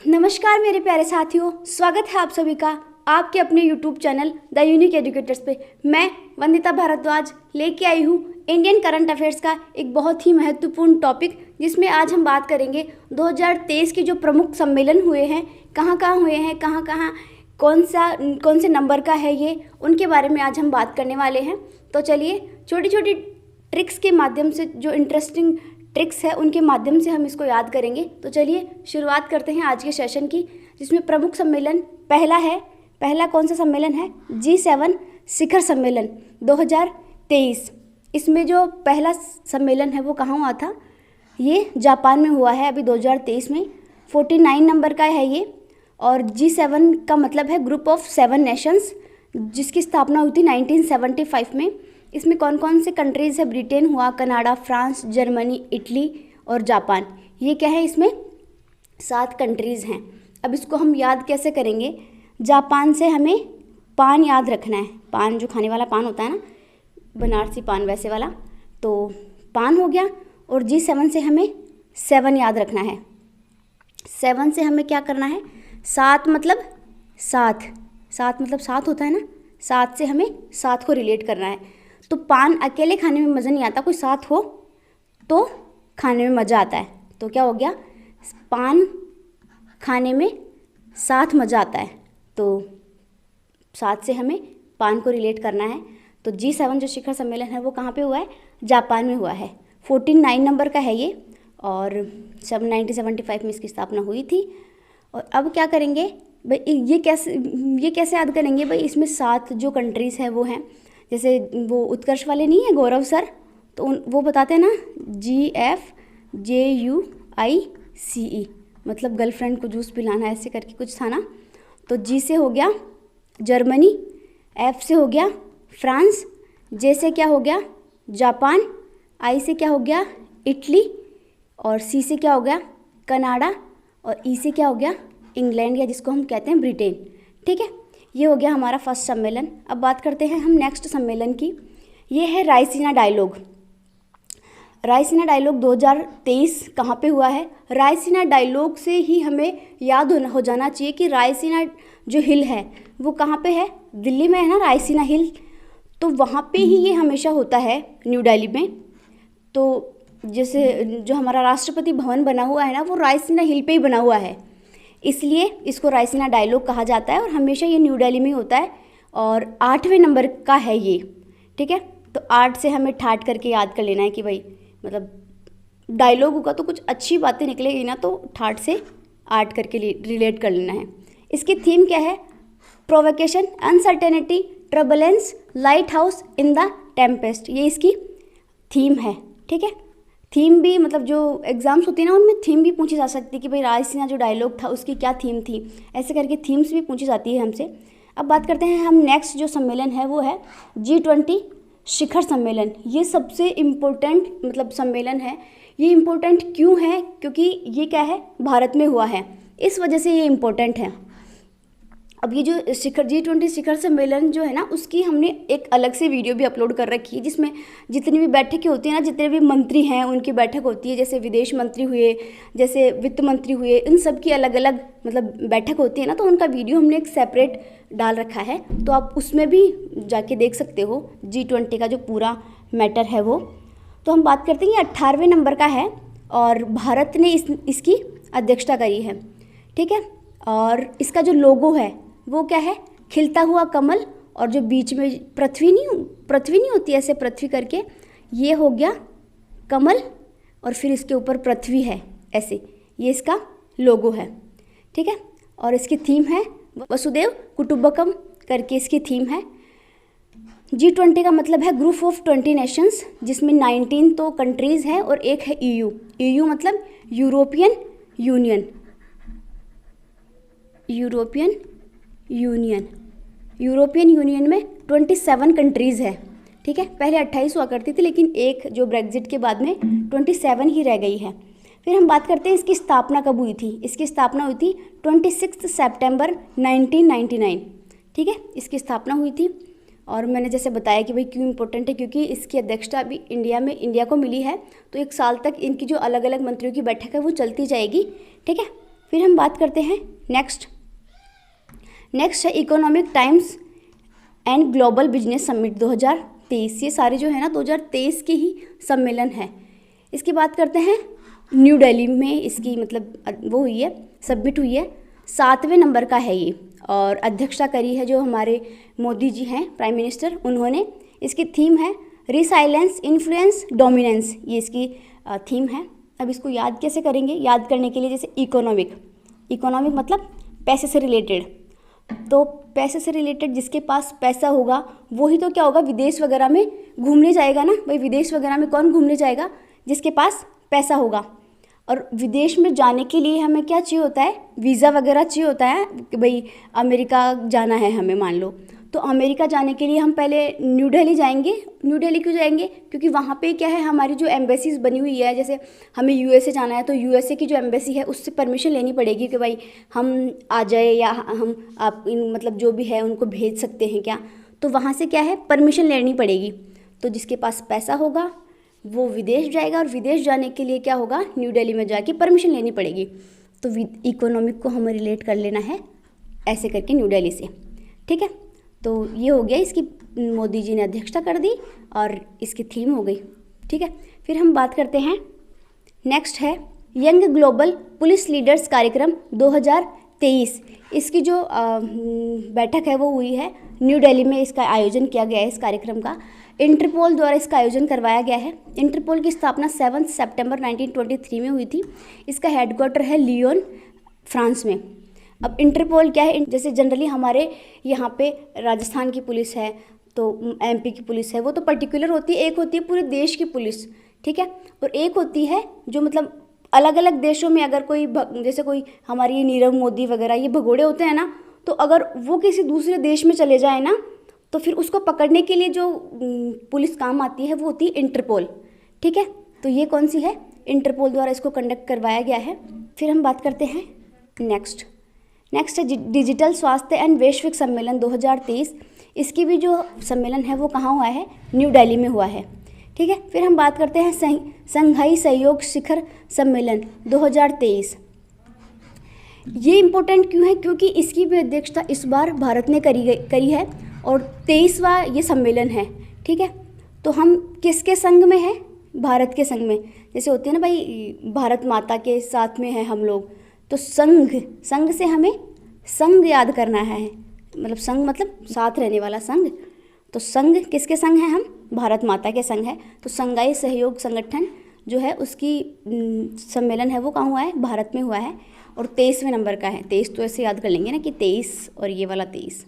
नमस्कार मेरे प्यारे साथियों, स्वागत है आप सभी का आपके अपने YouTube channel the unique educators पे। मैं वंदिता भारद्वाज लेके आई हूँ इंडियन करंट अफेयर्स का एक बहुत ही महत्वपूर्ण टॉपिक, जिसमें आज हम बात करेंगे 2023 के जो प्रमुख सम्मेलन हुए हैं, कहाँ हुए हैं, कहाँ कौन से नंबर का है ये, उनके बारे में आज हम बात करने वाले हैं। तो चलिए छोटी छोटी ट्रिक्स के माध्यम से, जो इंटरेस्टिंग ट्रिक्स है उनके माध्यम से हम इसको याद करेंगे। तो चलिए शुरुआत करते हैं आज के सेशन की, जिसमें प्रमुख सम्मेलन पहला कौन सा सम्मेलन है? G7 शिखर सम्मेलन 2023। इसमें जो पहला सम्मेलन है वो कहाँ हुआ था? ये जापान में हुआ है अभी 2023 में। 49 नंबर का है ये, और G7 का मतलब है ग्रुप ऑफ 7 नेशंस, जिसकी स्थापना हुई थी 1975 में। इसमें कौन कौन से कंट्रीज़ है? ब्रिटेन हुआ, कनाडा, फ्रांस, जर्मनी, इटली और जापान। ये क्या है? इसमें 7 कंट्रीज़ हैं। अब इसको हम याद कैसे करेंगे? जापान से हमें पान याद रखना है। पान, जो खाने वाला पान होता है ना, बनारसी पान वैसे वाला, तो पान हो गया। और G7 से हमें 7 याद रखना है। 7 से हमें क्या करना है? 7 मतलब 7 होता है ना, 7 से हमें 7 को रिलेट करना है। तो पान अकेले खाने में मज़ा नहीं आता, कोई साथ हो तो खाने में मज़ा आता है। तो क्या हो गया? पान खाने में साथ मज़ा आता है, तो 7 से हमें पान को रिलेट करना है। तो G7 जो शिखर सम्मेलन है वो कहाँ पे हुआ है? जापान में हुआ है। 49 नंबर का है ये, और 1975 में इसकी स्थापना हुई थी। और अब क्या करेंगे भाई? ये कैसे याद करेंगे भाई? इसमें 7 जो कंट्रीज़ हैं वो हैं, जैसे वो उत्कर्ष वाले नहीं है गौरव सर, तो वो बताते हैं ना, GFJUICE, मतलब गर्लफ्रेंड को जूस पिलाना, ऐसे करके कुछ था ना। तो G से हो गया जर्मनी, F से हो गया फ्रांस, J से क्या हो गया? जापान, I से क्या हो गया? इटली, और C से क्या हो गया? कनाडा, और E से क्या हो गया? इंग्लैंड, या जिसको हम कहते हैं ब्रिटेन। ठीक है, ये हो गया हमारा फर्स्ट सम्मेलन। अब बात करते हैं हम नेक्स्ट सम्मेलन की। ये है रायसीना डायलॉग। रायसीना डायलॉग 2023 कहाँ पे हुआ है? रायसीना डायलॉग से ही हमें याद हो जाना चाहिए कि रायसीना जो हिल है वो कहाँ पे है? दिल्ली में है ना रायसीना हिल, तो वहाँ पे ही ये हमेशा होता है, न्यू दिल्ली में। तो जैसे जो हमारा राष्ट्रपति भवन बना हुआ है ना, वो रायसीना हिल पे ही बना हुआ है, इसलिए इसको रायसीना डायलॉग कहा जाता है। और हमेशा ये न्यू दिल्ली में होता है, और 8वें नंबर का है ये। ठीक है, तो 8 से हमें ठाट करके याद कर लेना है कि भाई, मतलब डायलॉग होगा तो कुछ अच्छी बातें निकलेगी ना, तो ठाट से 8 करके रिलेट कर लेना है। इसकी थीम क्या है? Provocation, uncertainty, turbulence, lighthouse in the tempest, ये इसकी थीम है। ठीक है, थीम भी, मतलब जो एग्ज़ाम्स होती है ना, उनमें थीम भी पूछी जा सकती है कि भाई रायसीना जो डायलॉग था उसकी क्या थीम थी, ऐसे करके थीम्स भी पूछी जाती है हमसे। अब बात करते हैं हम नेक्स्ट जो सम्मेलन है वो है G20 शिखर सम्मेलन। ये सबसे इम्पोर्टेंट मतलब सम्मेलन है। ये इम्पोर्टेंट क्यों है? क्योंकि ये क्या है? भारत में हुआ है, इस वजह से ये इम्पोर्टेंट है। अब ये जो G20 शिखर सम्मेलन जो है ना, उसकी हमने एक अलग से वीडियो भी अपलोड कर रखी है, जिसमें जितनी भी बैठकें होती हैं ना, जितने भी मंत्री हैं उनकी बैठक होती है, जैसे विदेश मंत्री हुए, जैसे वित्त मंत्री हुए, इन सब की अलग अलग मतलब बैठक होती है ना, तो उनका वीडियो हमने एक सेपरेट डाल रखा है, तो आप उसमें भी जाके देख सकते हो G20 का जो पूरा मैटर है वो। तो हम बात करते हैं, ये 18वें नंबर का है, और भारत ने इसकी अध्यक्षता करी है। ठीक है, और इसका जो लोगो है वो क्या है? खिलता हुआ कमल, और जो बीच में पृथ्वी नहीं होती ऐसे पृथ्वी करके, ये हो गया कमल, और फिर इसके ऊपर पृथ्वी है ऐसे, ये इसका लोगो है। ठीक है, और इसकी थीम है वसुदेव कुटुंबकम करके इसकी थीम है। G20 का मतलब है ग्रुप ऑफ 20 नेशंस, जिसमें 19 तो कंट्रीज़ हैं और एक है EU मतलब यूरोपियन यूनियन में 27 कंट्रीज़ है। ठीक है, पहले 28 हुआ करती थी, लेकिन एक जो ब्रेग्जिट के बाद में 27 ही रह गई है। फिर हम बात करते हैं इसकी स्थापना कब हुई थी। इसकी स्थापना हुई थी 26 सितंबर 1999। ठीक है, इसकी स्थापना हुई थी। और मैंने जैसे बताया कि भाई क्यों इम्पोर्टेंट है, क्योंकि इसकी अध्यक्षता अभी इंडिया को मिली है, तो 1 साल तक इनकी जो अलग अलग मंत्रियों की बैठक है वो चलती जाएगी। ठीक है, फिर हम बात करते हैं नेक्स्ट है economic times and global business summit 2023। ये सारे जो है ना 2023 के ही सम्मेलन है। इसकी बात करते हैं न्यू दिल्ली में इसकी मतलब वो हुई है, सबमिट हुई है, 7वें नंबर का है ये, और अध्यक्षता करी है जो हमारे मोदी जी हैं प्राइम मिनिस्टर, उन्होंने। इसकी थीम है रिसाइलेंस इन्फ्लुएंस डोमिनेंस, ये इसकी थीम है। अब इसको याद कैसे करेंगे? याद करने के लिए जैसे इकोनॉमिक मतलब पैसे से रिलेटेड, तो पैसे से रिलेटेड जिसके पास पैसा होगा वही तो क्या होगा, विदेश वगैरह में घूमने जाएगा ना भाई। विदेश वगैरह में कौन घूमने जाएगा? जिसके पास पैसा होगा। और विदेश में जाने के लिए हमें क्या चाहिए होता है? वीज़ा वगैरह चाहिए होता है कि भाई अमेरिका जाना है हमें, मान लो, तो अमेरिका जाने के लिए हम पहले न्यू दिल्ली जाएंगे। न्यू दिल्ली क्यों जाएंगे? क्योंकि वहाँ पे क्या है, हमारी जो एम्बेसीज बनी हुई है, जैसे हमें यूएसए जाना है तो यूएसए की जो एम्बेसी है उससे परमिशन लेनी पड़ेगी कि भाई हम आ जाए या हम आप मतलब जो भी है उनको भेज सकते हैं क्या, तो वहाँ से क्या है परमिशन लेनी पड़ेगी। तो जिसके पास पैसा होगा वो विदेश जाएगा, और विदेश जाने के लिए क्या होगा, न्यू दिल्ली में जाके परमिशन लेनी पड़ेगी। तो इकोनॉमिक को हमें रिलेट कर लेना है ऐसे करके न्यू दिल्ली से, ठीक है। तो ये हो गया, इसकी मोदी जी ने अध्यक्षता कर दी और इसकी थीम हो गई, ठीक है। फिर हम बात करते हैं नेक्स्ट है यंग ग्लोबल पुलिस लीडर्स कार्यक्रम 2023। इसकी जो बैठक है वो हुई है न्यू दिल्ली में, इसका आयोजन किया गया है। इस कार्यक्रम का इंटरपोल द्वारा इसका आयोजन करवाया गया है। इंटरपोल की स्थापना 7 सितंबर 1923 में हुई थी। इसका हेडक्वार्टर है लियोन, फ्रांस में। अब इंटरपोल क्या है? जैसे जनरली हमारे यहाँ पे राजस्थान की पुलिस है, तो एमपी की पुलिस है, वो तो पर्टिकुलर होती है। एक होती है पूरे देश की पुलिस, ठीक है, और एक होती है जो मतलब अलग अलग देशों में अगर कोई जैसे कोई हमारी ये नीरव मोदी वगैरह ये भगोड़े होते हैं ना, तो अगर वो किसी दूसरे देश में चले जाए ना, तो फिर उसको पकड़ने के लिए जो पुलिस काम आती है वो होती है इंटरपोल, ठीक है। तो ये कौन सी है? इंटरपोल द्वारा इसको कंडक्ट करवाया गया है। फिर हम बात करते हैं नेक्स्ट है डिजिटल स्वास्थ्य एंड वैश्विक सम्मेलन 2023। इसकी भी जो सम्मेलन है वो कहाँ हुआ है? न्यू दिल्ली में हुआ है, ठीक है। फिर हम बात करते हैं संघाई सहयोग शिखर सम्मेलन 2023। ये इम्पोर्टेंट क्यों है? क्योंकि इसकी भी अध्यक्षता इस बार भारत ने करी है और 23वां ये सम्मेलन है, ठीक है। तो हम किसके संग में है? भारत के संग में। जैसे होते हैं ना भाई, भारत माता के साथ में है हम लोग, तो संग से हमें संग याद करना है, मतलब संग मतलब साथ रहने वाला संग। तो संग किसके संग है? हम भारत माता के संग है। तो संघाई सहयोग संगठन जो है उसकी सम्मेलन है वो कहाँ हुआ है? भारत में हुआ है, और 23वें नंबर का है। 23 तो ऐसे याद कर लेंगे ना कि 23 और ये वाला 23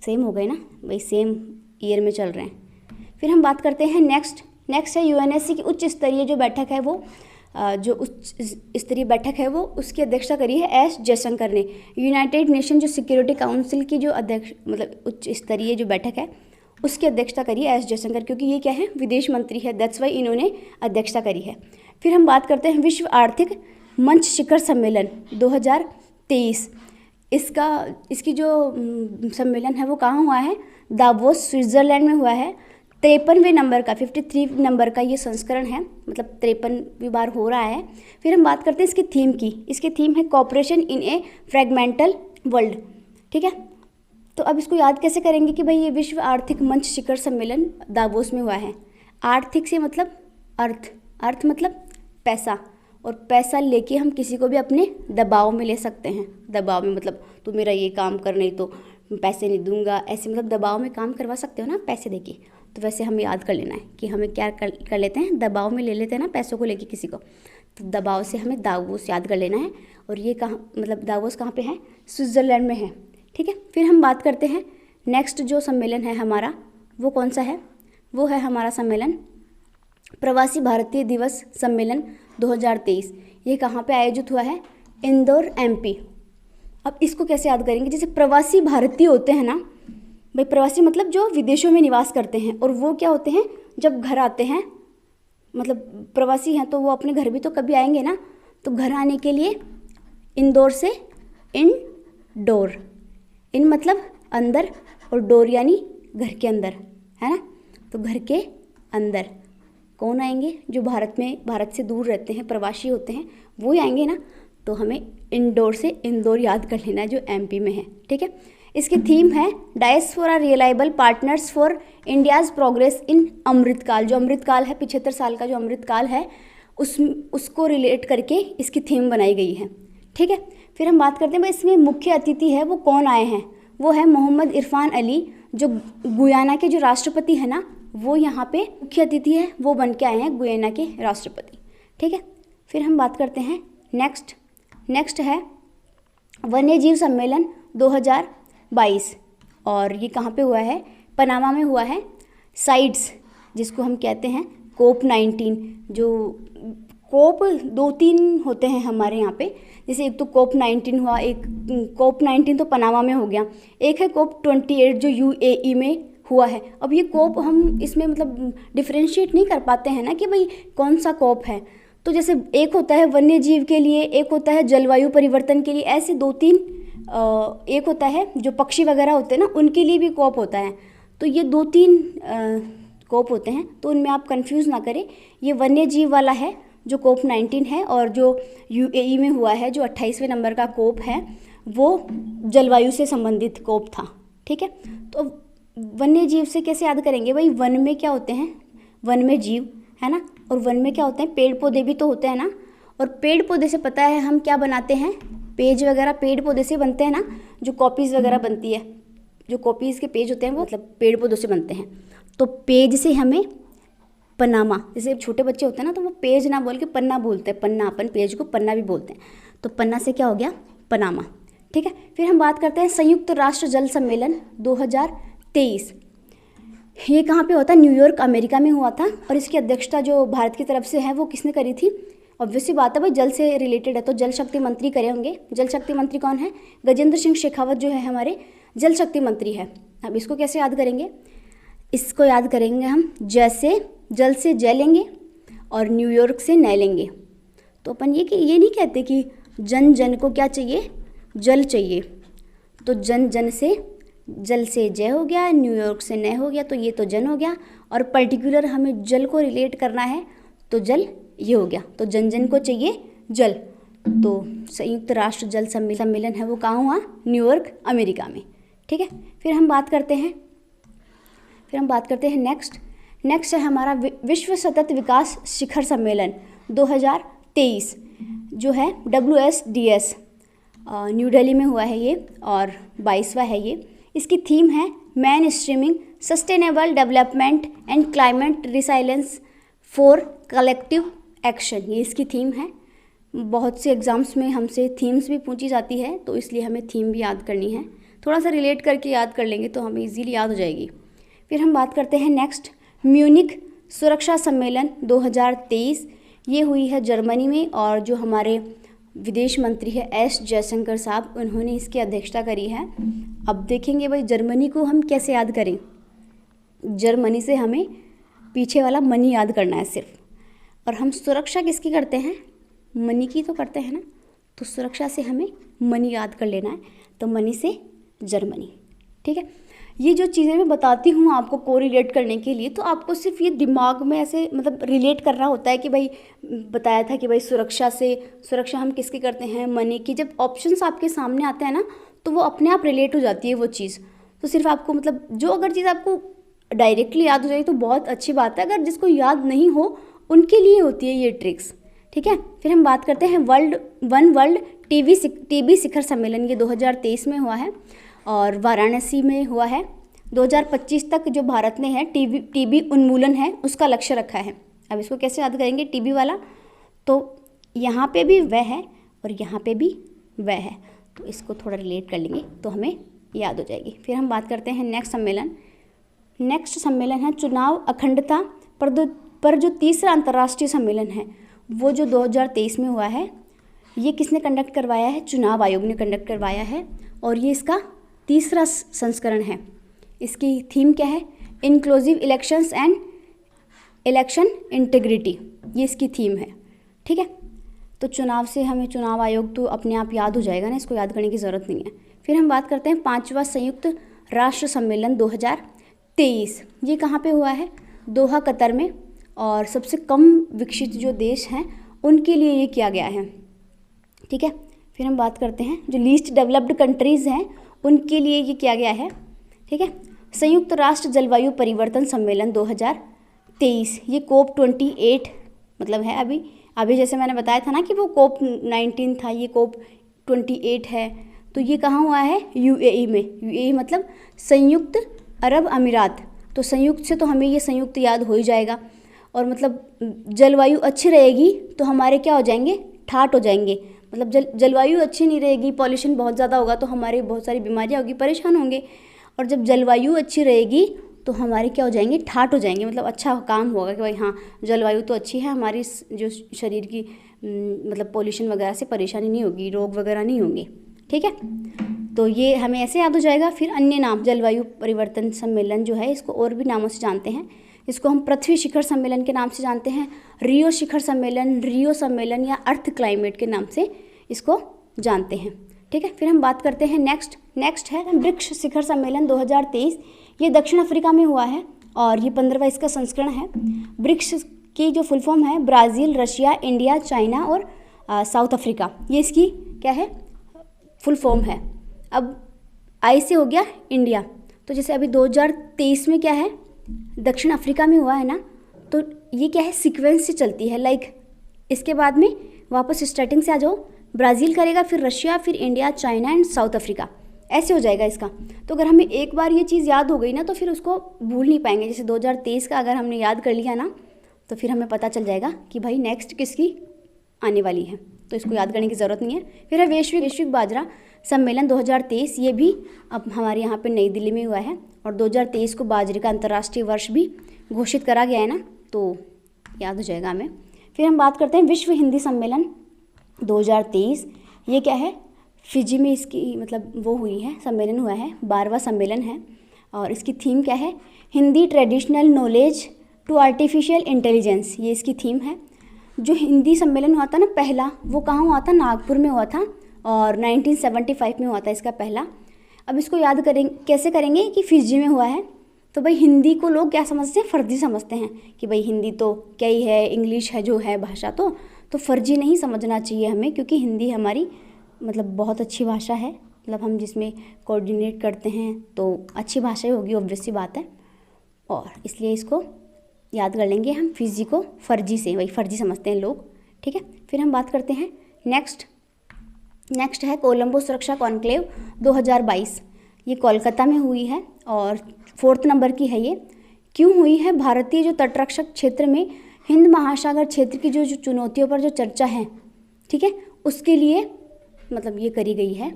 सेम हो गए ना भाई, सेम ईयर में चल रहे हैं। फिर हम बात करते हैं नेक्स्ट है यूएनएससी की उच्च स्तरीय जो बैठक है वो जो उच्च स्तरीय बैठक है वो उसकी अध्यक्षता करी है एस जयशंकर ने। यूनाइटेड नेशन जो सिक्योरिटी काउंसिल की जो अध्यक्ष मतलब उच्च स्तरीय जो बैठक है उसकी अध्यक्षता करी है एस जयशंकर, क्योंकि ये क्या है? विदेश मंत्री है, दैट्स वाई इन्होंने अध्यक्षता करी है। फिर हम बात करते हैं विश्व आर्थिक मंच शिखर सम्मेलन 2023। इसकी जो सम्मेलन है वो कहाँ हुआ है? दावोस स्विट्ज़रलैंड में हुआ है। 53वें नंबर का 53 नंबर का ये संस्करण है, मतलब 53वीं बार हो रहा है। फिर हम बात करते हैं इसकी थीम की। इसकी थीम है cooperation in A fragmental world, ठीक है। तो अब इसको याद कैसे करेंगे कि भाई ये विश्व आर्थिक मंच शिखर सम्मेलन दावोस में हुआ है। आर्थिक से मतलब अर्थ मतलब पैसा, और पैसा लेके हम किसी को भी अपने दबाव में ले सकते हैं। दबाव में मतलब तू मेरा ये काम कर, नहीं तो पैसे नहीं दूंगा, ऐसे मतलब दबाव में काम करवा सकते हो ना पैसे देके। तो वैसे हमें याद कर लेना है कि हमें क्या कर लेते हैं, दबाव में ले लेते हैं ना पैसों को लेके किसी को, तो दबाव से हमें दावोस याद कर लेना है। और ये कहाँ मतलब दावोस कहाँ पे है? स्विट्ज़रलैंड में है, ठीक है। फिर हम बात करते हैं नेक्स्ट जो सम्मेलन है हमारा वो कौन सा है? वो है हमारा सम्मेलन प्रवासी भारतीय दिवस सम्मेलन 2023। ये कहाँ पे आयोजित हुआ है? इंदौर एमपी। अब इसको कैसे याद करेंगे? जैसे प्रवासी भारतीय होते हैं ना भाई, प्रवासी मतलब जो विदेशों में निवास करते हैं, और वो क्या होते हैं जब घर आते हैं, मतलब प्रवासी हैं तो वो अपने घर भी तो कभी आएंगे ना, तो घर आने के लिए इंदौर से इनडोर, इन मतलब अंदर और डोर यानी घर के अंदर, है ना। तो घर के अंदर कौन आएंगे? जो भारत से दूर रहते हैं, प्रवासी होते हैं, वो ही आएंगे ना। तो हमें इंडोर से इंदौर याद कर लेना है जो एमपी में है, ठीक है। इसकी थीम है diaspora reliable partners for India's progress in Amritkaal. जो अमृतकाल है 75 साल का जो अमृतकाल है उसको रिलेट करके इसकी थीम बनाई गई है, ठीक है। फिर हम बात करते हैं भाई इसमें मुख्य अतिथि है वो कौन आए हैं, वो है मोहम्मद इरफान अली जो गुयाना के जो राष्ट्रपति है ना, वो यहाँ पे मुख्य अतिथि है, वो बन के आए हैं गुयाना के राष्ट्रपति, ठीक है। फिर हम बात करते हैं नेक्स्ट है वन्य जीव सम्मेलन 2022 और ये कहाँ पे हुआ है, पनामा में हुआ है। साइट्स जिसको हम कहते हैं COP19, जो COP 2-3 होते हैं हमारे यहाँ पे, जैसे एक तो COP19 हुआ, एक COP19 तो पनामा में हो गया, एक है COP28 जो UAE में हुआ है। अब ये COP हम इसमें मतलब डिफ्रेंशिएट नहीं कर पाते हैं ना कि भाई कौन सा COP है, तो जैसे एक होता है वन्य जीव के लिए, एक होता है जलवायु परिवर्तन के लिए, ऐसे 2-3 एक होता है जो पक्षी वगैरह होते हैं ना उनके लिए भी COP होता है। तो ये 2-3 COP होते हैं, तो उनमें आप कंफ्यूज ना करें। ये वन्य जीव वाला है जो COP19 है, और जो UAE में हुआ है जो 28वें नंबर का COP है वो जलवायु से संबंधित COP था, ठीक है। तो वन्य जीव से कैसे याद करेंगे भाई, वन में क्या होते हैं, वन में जीव है ना, और वन में क्या होते हैं, पेड़ पौधे भी तो होते हैं ना, और पेड़ पौधे से पता है हम क्या बनाते हैं, पेज वगैरह पेड़ पौधे से बनते हैं ना, जो कॉपीज़ वगैरह बनती है, जो कॉपीज़ के पेज होते हैं वो मतलब पेड़ पौधों से बनते हैं। तो पेज से हमें पनामा, जैसे छोटे बच्चे होते हैं ना तो वो पेज ना बोल के पन्ना बोलते हैं, पन्ना, अपन पेज को पन्ना भी बोलते हैं, तो पन्ना से क्या हो गया, पनामा, ठीक है। फिर हम बात करते हैं संयुक्त राष्ट्र जल सम्मेलन 2023। ये कहाँ पे होता है, न्यूयॉर्क अमेरिका में हुआ था, और इसकी अध्यक्षता जो भारत की तरफ से है वो किसने करी थी, ऑब्वियसली बात है भाई जल से रिलेटेड है तो जल शक्ति मंत्री करे होंगे। जल शक्ति मंत्री कौन है, गजेंद्र सिंह शेखावत जो है हमारे जल शक्ति मंत्री है। अब इसको कैसे याद करेंगे, इसको याद करेंगे हम जैसे जल से जय लेंगे और न्यूयॉर्क से नय लेंगे। तो अपन ये नहीं कहते कि जन जन को क्या चाहिए, जल चाहिए, तो जन जन से जल से जय हो गया, न्यूयॉर्क से नय हो गया, तो ये तो जन हो गया, और पर्टिकुलर हमें जल को रिलेट करना है तो जल ये हो गया, तो जन जन को चाहिए जल। तो संयुक्त राष्ट्र जल सम्मेलन है वो कहाँ हुआ, न्यूयॉर्क अमेरिका में, ठीक है। फिर हम बात करते हैं नेक्स्ट है हमारा विश्व सतत विकास शिखर सम्मेलन 2023 जो है WSDS, न्यू दिल्ली में हुआ है ये, और 22वां है ये। इसकी थीम है man streaming sustainable development and climate resilience for collective action, ये इसकी थीम है। बहुत से एग्ज़ाम्स में हमसे थीम्स भी पूछी जाती है, तो इसलिए हमें थीम भी याद करनी है, थोड़ा सा रिलेट करके याद कर लेंगे तो हमें इजीली याद हो जाएगी। फिर हम बात करते हैं नेक्स्ट म्यूनिख सुरक्षा सम्मेलन 2023, ये हुई है जर्मनी में, और जो हमारे विदेश मंत्री है S जयशंकर साहब, उन्होंने इसकी अध्यक्षता करी है। अब देखेंगे भाई जर्मनी को हम कैसे याद करें, जर्मनी से हमें पीछे वाला मनी याद करना है सिर्फ, और हम सुरक्षा किसकी करते हैं, मनी की तो करते हैं ना, तो सुरक्षा से हमें मनी याद कर लेना है, तो मनी से जर्मनी, ठीक है। ये जो चीज़ें मैं बताती हूँ आपको कोरिलेट करने के लिए, तो आपको सिर्फ ये दिमाग में ऐसे मतलब रिलेट करना होता है कि भाई बताया था कि भाई सुरक्षा हम किसकी करते हैं, मनी की। जब ऑप्शंस आपके सामने आते हैं ना तो वो अपने आप रिलेट हो जाती है वो चीज़। तो सिर्फ आपको मतलब जो अगर चीज़ आपको डायरेक्टली याद हो जाए तो बहुत अच्छी बात है, अगर जिसको याद नहीं हो उनके लिए होती है ये ट्रिक्स, ठीक है। फिर हम बात करते हैं वर्ल्ड टीबी शिखर सम्मेलन, ये 2023 में हुआ है और वाराणसी में हुआ है। 2025 तक जो भारत ने है टीबी उन्मूलन है उसका लक्ष्य रखा है। अब इसको कैसे याद करेंगे, टीबी वाला, तो यहाँ पे भी वह है और यहाँ पे भी वह है, तो इसको थोड़ा रिलेट कर लेंगे तो हमें याद हो जाएगी। फिर हम बात करते हैं नेक्स्ट सम्मेलन है चुनाव अखंडता पर जो तीसरा अंतर्राष्ट्रीय सम्मेलन है वो जो 2023 में हुआ है। ये किसने कंडक्ट करवाया है, चुनाव आयोग ने कंडक्ट करवाया है, और ये इसका तीसरा संस्करण है। इसकी थीम क्या है, inclusive elections and election integrity, ये इसकी थीम है, ठीक है। तो चुनाव से हमें चुनाव आयोग तो अपने आप याद हो जाएगा ना, इसको याद करने की ज़रूरत नहीं है। फिर हम बात करते हैं 5वां संयुक्त राष्ट्र सम्मेलन 2023, ये कहाँ पे हुआ है, दोहा कतर में, और सबसे कम विकसित जो देश हैं उनके लिए ये किया गया है, ठीक है। फिर हम बात करते हैं जो लीस्ट डेवलप्ड कंट्रीज़ हैं उनके लिए ये किया गया है, ठीक है। संयुक्त राष्ट्र जलवायु परिवर्तन सम्मेलन 2023, ये COP 28 मतलब है। अभी जैसे मैंने बताया था ना कि वो COP 19 था, ये COP 28 है। तो ये कहाँ हुआ है? UAE में। UAE मतलब संयुक्त अरब अमीरात। तो संयुक्त से तो हमें ये संयुक्त याद हो ही जाएगा। और मतलब जलवायु अच्छी रहेगी तो हमारे क्या हो जाएंगे? ठाट हो जाएंगे। मतलब जलवायु अच्छी नहीं रहेगी, पॉल्यूशन बहुत ज़्यादा होगा तो हमारे बहुत सारी बीमारियाँ होगी, परेशान होंगे। और जब जलवायु अच्छी रहेगी तो हमारे क्या हो जाएंगे? ठाट हो जाएंगे। मतलब अच्छा काम होगा कि भाई हाँ, जलवायु तो अच्छी है, हमारी जो शरीर की मतलब पॉल्यूशन वगैरह से परेशानी नहीं होगी, रोग वगैरह नहीं होंगे, ठीक है। तो ये हमें ऐसे याद हो जाएगा। फिर अन्य नाम, जलवायु परिवर्तन सम्मेलन जो है इसको और भी नामों से जानते हैं। इसको हम पृथ्वी शिखर सम्मेलन के नाम से जानते हैं, रियो शिखर सम्मेलन, रियो सम्मेलन या अर्थ क्लाइमेट के नाम से इसको जानते हैं, ठीक है। फिर हम बात करते हैं नेक्स्ट है ब्रिक्स शिखर सम्मेलन 2023। ये दक्षिण अफ्रीका में हुआ है और ये 15वां इसका संस्करण है। ब्रिक्स की जो फुल फॉर्म है ब्राज़ील, रशिया, इंडिया, चाइना और साउथ अफ्रीका, ये इसकी क्या है? फुल फॉर्म है। अब आई से हो गया इंडिया। तो जैसे अभी 2023 में क्या है? दक्षिण अफ्रीका में हुआ है ना, तो ये क्या है? सीक्वेंस से चलती है। लाइक इसके बाद में वापस स्टार्टिंग से आ जाओ, ब्राज़ील करेगा, फिर रशिया, फिर India, China and south Africa, ऐसे हो जाएगा इसका। तो अगर हमें एक बार ये चीज़ याद हो गई ना तो फिर उसको भूल नहीं पाएंगे। जैसे 2023 का अगर हमने याद कर लिया ना तो फिर हमें पता चल जाएगा कि भाई नेक्स्ट किसकी आने वाली है, तो इसको याद करने की ज़रूरत नहीं है। फिर है वैश्विक बाजरा सम्मेलन 2023, ये भी अब हमारे यहाँ पे नई दिल्ली में हुआ है और 2023 को बाजरे का अंतर्राष्ट्रीय वर्ष भी घोषित करा गया है ना, तो याद हो जाएगा हमें। फिर हम बात करते हैं विश्व हिंदी सम्मेलन 2023, ये क्या है? फिजी में इसकी मतलब वो हुई है, सम्मेलन हुआ है, 12वां सम्मेलन है और इसकी थीम क्या है? Hindi traditional knowledge to artificial intelligence, ये इसकी थीम है। जो हिंदी सम्मेलन हुआ था ना पहला, वो कहाँ हुआ था? नागपुर में हुआ था और 1975 में हुआ था इसका पहला। अब इसको याद करेंगे, कैसे करेंगे कि फिजी में हुआ है। तो भाई हिंदी को लोग क्या समझते हैं? फर्जी समझते हैं कि भाई हिंदी तो क्या ही है, इंग्लिश है जो है भाषा, तो फर्जी नहीं समझना चाहिए हमें, क्योंकि हिंदी हमारी मतलब बहुत अच्छी भाषा है। मतलब हम जिसमें कोऑर्डिनेट करते हैं तो अच्छी भाषा ही होगी, ऑब्वियस सी बात है। और इसलिए इसको याद कर लेंगे हम, फिजी को फर्जी से, वही फर्जी समझते हैं लोग, ठीक है। फिर हम बात करते हैं नेक्स्ट है कोलंबो सुरक्षा कॉन्क्लेव 2022, ये कोलकाता में हुई है और 4th नंबर की है ये। क्यों हुई है? भारतीय जो तटरक्षक क्षेत्र में हिंद महासागर क्षेत्र की जो चुनौतियों पर जो चर्चा है, ठीक है, उसके लिए मतलब ये करी गई है।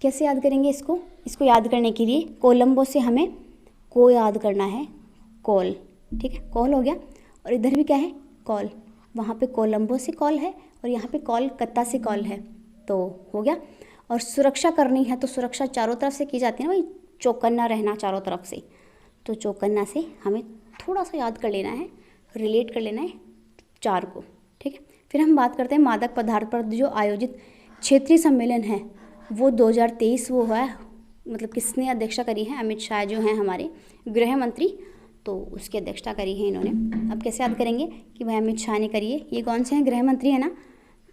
कैसे याद करेंगे इसको याद करने के लिए कोलंबो से हमें को याद करना है, कॉल, ठीक है, कॉल हो गया। और इधर भी क्या है? कॉल। वहाँ पे कोलंबो से कॉल है और यहाँ पे कोलकाता से कॉल है, तो हो गया। और सुरक्षा करनी है तो सुरक्षा चारों तरफ से की जाती है ना भाई, चौकन्ना रहना चारों तरफ से, तो चौकन्ना से हमें थोड़ा सा याद कर लेना है, रिलेट कर लेना है 4 को, ठीक है। फिर हम बात करते हैं मादक पदार्थ पर जो आयोजित क्षेत्रीय सम्मेलन है वो 2023 वो हुआ है। मतलब किसने अध्यक्षता करी है? अमित शाह जो हैं हमारे गृह मंत्री, तो उसकी अध्यक्षता करी है इन्होंने। अब कैसे याद करेंगे कि भाई अमित शाह ने करी है, ये कौन से हैं? गृह मंत्री है ना।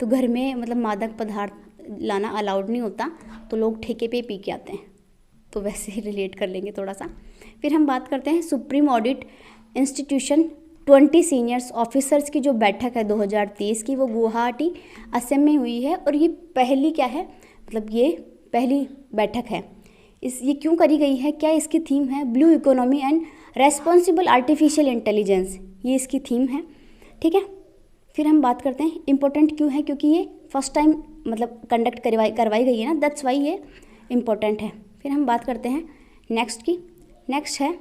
तो घर में मतलब मादक पदार्थ लाना अलाउड नहीं होता, तो लोग ठेके पे पी के आते हैं, तो वैसे ही रिलेट कर लेंगे थोड़ा सा। फिर हम बात करते हैं supreme audit institution 20 seniors officers की जो बैठक है 2023 की, वो गुवाहाटी असम में हुई है और ये पहली क्या है? मतलब ये पहली बैठक है। ये क्यों करी गई है? क्या इसकी थीम है? Blue economy and responsible artificial intelligence, ये इसकी थीम है, ठीक है। फिर हम बात करते हैं इम्पोर्टेंट क्यों है? क्योंकि ये फर्स्ट टाइम मतलब कंडक्ट करवाई गई है ना, दैट्स वाई ये इम्पोर्टेंट है। फिर हम बात करते हैं नेक्स्ट है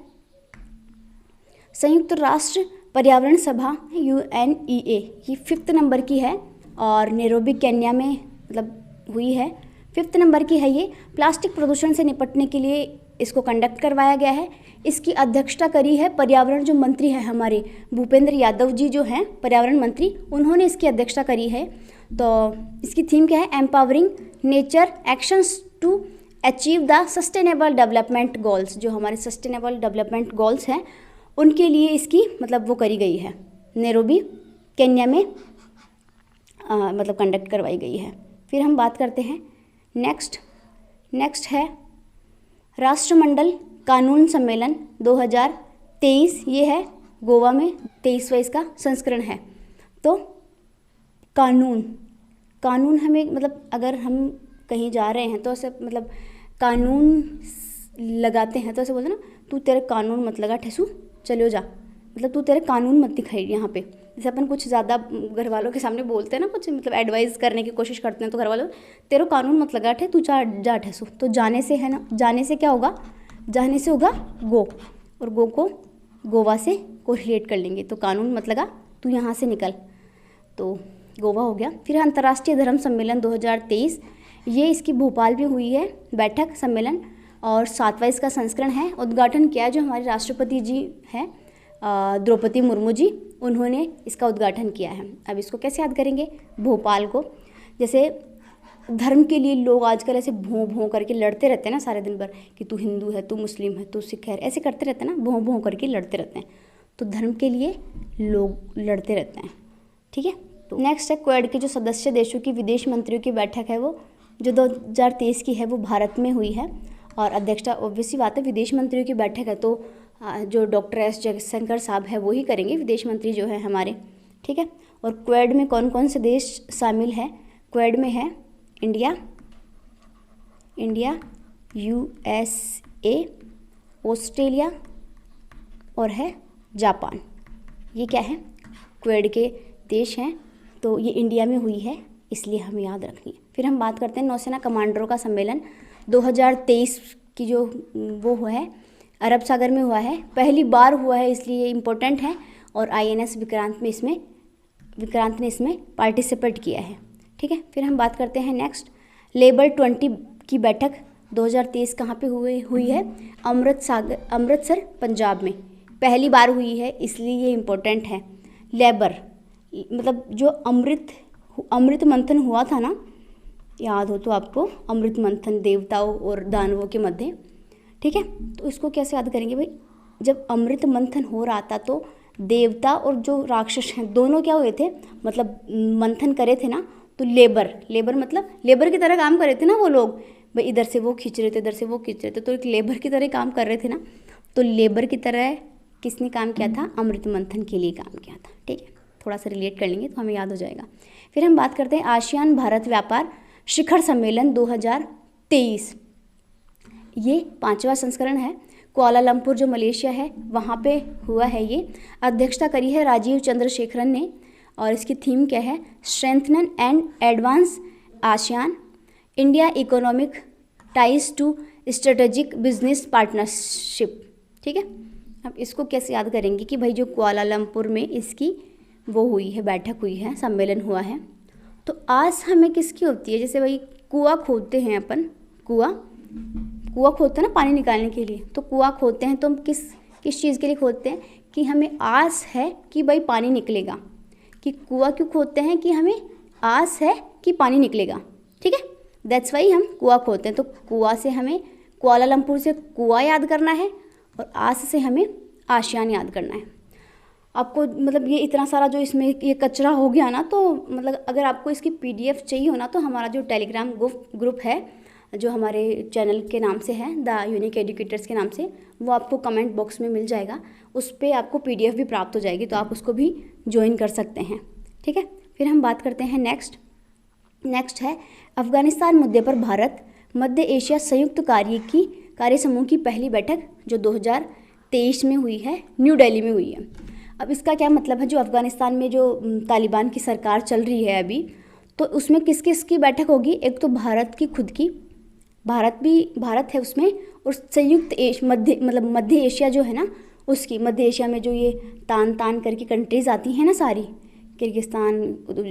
संयुक्त राष्ट्र पर्यावरण सभा UNEA, ये 5th नंबर की है और नैरोबी केन्या में मतलब हुई है, 5th नंबर की है ये। प्लास्टिक प्रदूषण से निपटने के लिए इसको कंडक्ट करवाया गया है। इसकी अध्यक्षता करी है पर्यावरण जो मंत्री है हमारे भूपेंद्र यादव जी जो हैं पर्यावरण मंत्री, उन्होंने इसकी अध्यक्षता करी है। तो इसकी थीम क्या है? Empowering nature actions to achieve the sustainable development goals, जो हमारे सस्टेनेबल डेवलपमेंट गोल्स हैं उनके लिए इसकी मतलब वो करी गई है, नैरोबी केन्या में मतलब कंडक्ट करवाई गई है। फिर हम बात करते हैं नेक्स्ट है राष्ट्रमंडल कानून सम्मेलन 2023। ये है गोवा में, 23वां इसका संस्करण है। तो कानून हमें मतलब अगर हम कहीं जा रहे हैं तो ऐसे मतलब कानून लगाते हैं तो ऐसे बोलते हैं ना, तू तेरे कानून मत लगा ठेसू, चलो जा, मतलब तू तेरे कानून मत दिखाई यहाँ पे। जैसे अपन कुछ ज़्यादा घर वालों के सामने बोलते हैं ना, कुछ मतलब एडवाइस करने की कोशिश करते हैं तो घर वालों, तेरे कानून मत लगा ठे, तू जा ठेसू। तो जाने से है ना, जाने से क्या होगा, जाने से होगा गो, और गो को गोवा से कोरिलेट कर लेंगे। तो कानून मत लगा, तू यहाँ से निकल, तो गोवा हो गया। फिर अंतर्राष्ट्रीय धर्म सम्मेलन 2023, ये इसकी भोपाल में हुई है बैठक सम्मेलन, और 7वां इसका संस्करण है। उद्घाटन किया जो हमारे राष्ट्रपति जी हैं द्रौपदी मुर्मू जी, उन्होंने इसका उद्घाटन किया है। अब इसको कैसे याद करेंगे, भोपाल को। जैसे धर्म के लिए लोग आजकल ऐसे भों भों करके लड़ते रहते हैं ना सारे दिन भर, कि तू हिंदू है, तू मुस्लिम है, तू सिख है, ऐसे करते रहते हैं ना, भों भों करके लड़ते रहते हैं। तो धर्म के लिए लोग लड़ते रहते हैं, ठीक है। तो नेक्स्ट है क्वेड के जो सदस्य देशों की विदेश मंत्रियों की बैठक है, वो जो 2023 की है वो भारत में हुई है, और अध्यक्षता ऑब्वियसली बात है विदेश मंत्रियों की बैठक है तो जो डॉक्टर एस जयशंकर साहब है वो ही करेंगे, विदेश मंत्री जो है हमारे, ठीक है। और क्वेड में कौन कौन से देश शामिल हैं, क्वेड में है इंडिया, USA, ऑस्ट्रेलिया और है जापान। ये क्या है, क्वेड के देश हैं। तो ये इंडिया में हुई है, इसलिए हमें याद रखनी है। फिर हम बात करते हैं नौसेना कमांडरों का सम्मेलन 2023 की, जो वो हुआ है अरब सागर में हुआ है, पहली बार हुआ है, इसलिए ये इम्पोर्टेंट है। और INS विक्रांत ने इसमें पार्टिसिपेट किया है, ठीक है। फिर हम बात करते हैं नेक्स्ट, लेबर 20 की बैठक 2023 कहाँ पे हुई है, अमृतसर पंजाब में पहली बार हुई है, इसलिए ये इम्पोर्टेंट है। लेबर मतलब जो अमृत मंथन हुआ था ना, याद हो तो आपको, अमृत मंथन देवताओं और दानवों के मध्य, ठीक है। तो इसको कैसे याद करेंगे भाई, जब अमृत मंथन हो रहा था तो देवता और जो राक्षस हैं दोनों क्या हुए थे, मतलब मंथन करे थे ना, तो लेबर मतलब लेबर की तरह काम कर रहे थे ना वो लोग, भाई इधर से वो खींच रहे थे, इधर से वो खींच रहे थे, तो एक लेबर की तरह काम कर रहे थे ना। तो लेबर की तरह किसने काम किया था, अमृत मंथन के लिए काम किया था, ठीक है। थोड़ा सा रिलेट कर लेंगे तो हमें याद हो जाएगा। फिर हम बात करते हैं आसियान भारत व्यापार शिखर सम्मेलन 2023, ये 5वां संस्करण है। कुआलालंपुर जो मलेशिया है वहाँ पे हुआ है ये। अध्यक्षता करी है राजीव चंद्रशेखरन ने, और इसकी थीम क्या है, strengthen and advance ASEAN India economic ties to strategic business partnership, ठीक है। अब इसको कैसे याद करेंगे कि भाई जो कुआलालंपुर में इसकी वो हुई है, बैठक हुई है, सम्मेलन हुआ है। तो आस हमें किसकी होती है, जैसे भाई कुआं खोदते हैं अपन, कुआं खोदते हैं ना पानी निकालने के लिए, तो कुआं खोदते हैं तो हम किस चीज़ के लिए खोदते हैं, कि हमें आस है कि भाई पानी निकलेगा। कि कुआं क्यों खोदते हैं, कि हमें आस है कि पानी निकलेगा, ठीक है, दैट्स वाई हम कुआं खोदते हैं। तो कुआं से हमें कुआलालंपुर से कुआं याद करना है, और आस से हमें आसियान याद करना है। आपको मतलब ये इतना सारा जो इसमें ये कचरा हो गया ना, तो मतलब अगर आपको इसकी PDF चाहिए हो ना, तो हमारा जो टेलीग्राम ग्रुप है जो हमारे चैनल के नाम से है, द यूनिक एजुकेटर्स के नाम से, वो आपको कमेंट बॉक्स में मिल जाएगा, उस पर आपको PDF भी प्राप्त हो जाएगी, तो आप उसको भी ज्वाइन कर सकते हैं, ठीक है। फिर हम बात करते हैं नेक्स्ट है अफगानिस्तान मुद्दे पर भारत मध्य एशिया संयुक्त कार्य समूह की पहली बैठक जो 2023 में हुई है, न्यू दिल्ली में हुई है। अब इसका क्या मतलब है, जो अफगानिस्तान में जो तालिबान की सरकार चल रही है अभी, तो उसमें किस किस की बैठक होगी, एक तो भारत की खुद की, भारत है उसमें, और संयुक्त मध्य एशिया जो है ना उसकी, मध्य एशिया में जो ये तान करके कंट्रीज़ आती हैं ना सारी, किर्गिस्तान,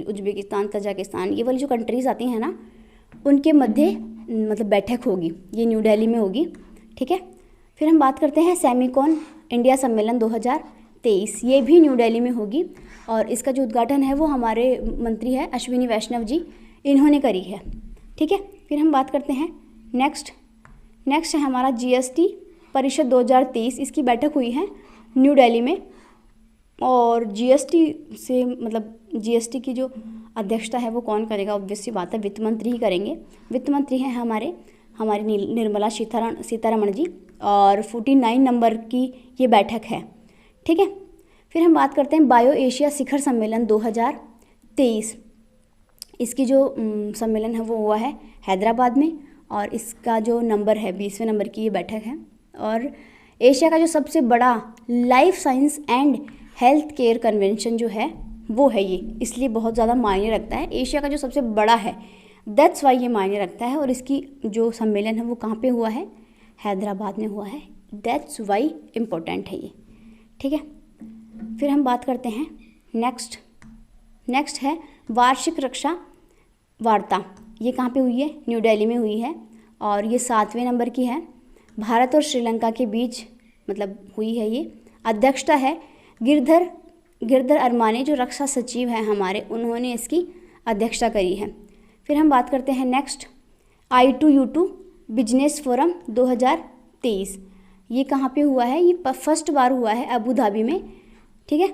उज्बेकिस्तान, तजाकिस्तान, ये वाली जो कंट्रीज़ आती हैं ना, उनके मध्य मतलब बैठक होगी, ये न्यू दिल्ली में होगी, ठीक है। फिर हम बात करते हैं सेमिकॉन इंडिया सम्मेलन 2023, ये भी न्यू दिल्ली में होगी, और इसका जो उद्घाटन है वो हमारे मंत्री है अश्विनी वैष्णव जी, इन्होंने करी है, ठीक है। फिर हम बात करते हैं नेक्स्ट है हमारा GST परिषद 2023, इसकी बैठक हुई है न्यू दिल्ली में, और GST से मतलब GST की जो अध्यक्षता है वो कौन करेगा? ऑब्वियस सी बात है, वित्त मंत्री ही करेंगे। वित्त मंत्री हैं हमारी निर्मला सीतारमण जी, और 49 नंबर की ये बैठक है। ठीक है, फिर हम बात करते हैं बायो एशिया शिखर सम्मेलन 2023। इसकी जो सम्मेलन है वो हुआ है हैदराबाद में, और इसका जो नंबर है 20वें नंबर की ये बैठक है। और एशिया का जो सबसे बड़ा life science and health care convention जो है वो है ये, इसलिए बहुत ज़्यादा मायने रखता है। एशिया का जो सबसे बड़ा है, दैट्स वाई ये मायने रखता है। और इसकी जो सम्मेलन है वो कहाँ पे हुआ है? हैदराबाद में हुआ है, दैट्स वाई इम्पोर्टेंट है ये। ठीक है, फिर हम बात करते हैं नेक्स्ट है वार्षिक रक्षा वार्ता। ये कहाँ पे हुई है? न्यू दिल्ली में हुई है, और ये 7वें नंबर की है। भारत और श्रीलंका के बीच मतलब हुई है ये। अध्यक्षता है गिरधर अरमाने, जो रक्षा सचिव हैं हमारे, उन्होंने इसकी अध्यक्षता करी है। फिर हम बात करते हैं नेक्स्ट I2U2 बिजनेस फोरम 2023। ये कहाँ पे हुआ है? ये फर्स्ट बार हुआ है अबू धाबी में। ठीक है,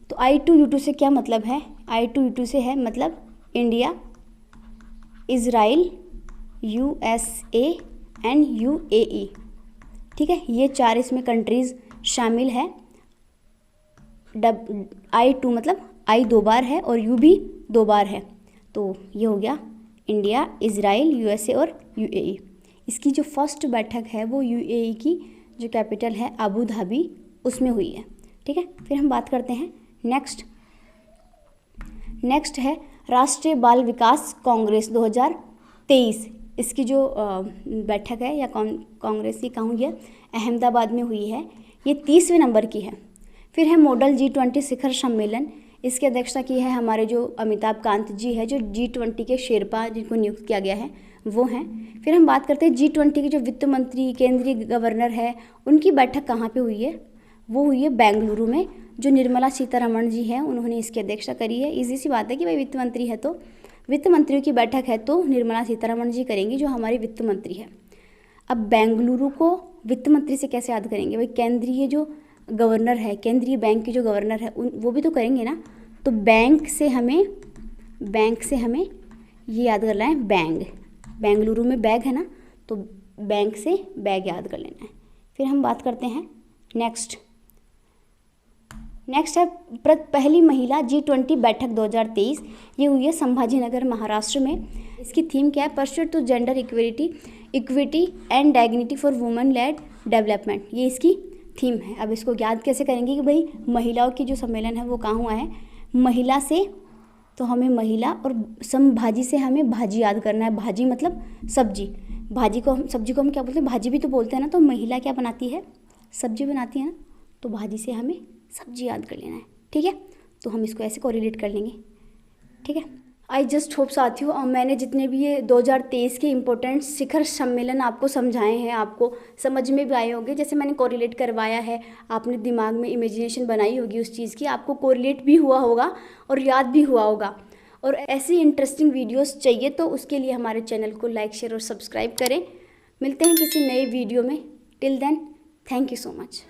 तो I2U2 से क्या मतलब है? I2U2 से है मतलब India, Israel, USA and UAE। ठीक है, ये 4 इसमें कंट्रीज़ शामिल है। I2 मतलब I 2 बार है और U भी 2 बार है, तो ये हो गया इंडिया, इज़राइल, USA और UAE। इसकी जो फर्स्ट बैठक है वो UAE की जो कैपिटल है अबू धाबी, उसमें हुई है। ठीक है, फिर हम बात करते हैं नेक्स्ट है राष्ट्रीय बाल विकास कांग्रेस 2023। इसकी जो बैठक है या कांग्रेस की कहाँ हुई है? अहमदाबाद में हुई है। ये 30वें नंबर की है। फिर है मॉडल G20 शिखर सम्मेलन। इसकी अध्यक्षता की है हमारे जो अमिताभ कांत जी है, जो G20 के शेरपा जिनको नियुक्त किया गया है वो हैं। फिर हम बात करते हैं G20 के जो वित्त मंत्री, केंद्रीय गवर्नर है, उनकी बैठक कहाँ पे हुई है? वो हुई है बेंगलुरु में। जो निर्मला सीतारमण जी हैं उन्होंने इसकी अध्यक्षता करी है। इजी सी बात है कि भाई वित्त मंत्री है तो वित्त मंत्रियों की बैठक है तो निर्मला सीतारमण जी करेंगी, जो हमारी वित्त मंत्री है। अब बेंगलुरु को वित्त मंत्री से कैसे याद करेंगे? भाई केंद्रीय जो गवर्नर है, केंद्रीय बैंक के जो गवर्नर है वो भी तो करेंगे ना। तो बैंक से हमें ये याद करना है बेंगलुरु में बैग है ना, तो बैंक से बैग याद कर लेना है। फिर हम बात करते हैं नेक्स्ट है पहली महिला G20 बैठक 2023। ये हुई है संभाजीनगर महाराष्ट्र में। इसकी थीम क्या है? Pursuit to gender equity and dignity for women led development, ये इसकी थीम है। अब इसको याद कैसे करेंगे कि भाई महिलाओं की जो सम्मेलन है वो कहाँ हुआ है? महिला से तो हमें महिला, और संभाजी से हमें भाजी याद करना है। भाजी मतलब सब्जी। सब्जी को हम क्या बोलते हैं? भाजी भी तो बोलते हैं ना। तो महिला क्या बनाती है? सब्जी बनाती है ना, तो भाजी से हमें सब्जी याद कर लेना है। ठीक है, तो हम इसको ऐसे कोरिलेट कर लेंगे। ठीक है, आई जस्ट होप साथियों मैंने जितने भी ये 2023 के इम्पोर्टेंट शिखर सम्मेलन आपको समझाए हैं, आपको समझ में भी आए होंगे। जैसे मैंने कोरिलेट करवाया है, आपने दिमाग में इमेजिनेशन बनाई होगी उस चीज़ की, आपको कोरिलेट भी हुआ होगा और याद भी हुआ होगा। और ऐसी इंटरेस्टिंग वीडियोस चाहिए तो उसके लिए हमारे चैनल को लाइक, शेयर और सब्सक्राइब करें। मिलते हैं किसी नए वीडियो में। Till then, thank you so much.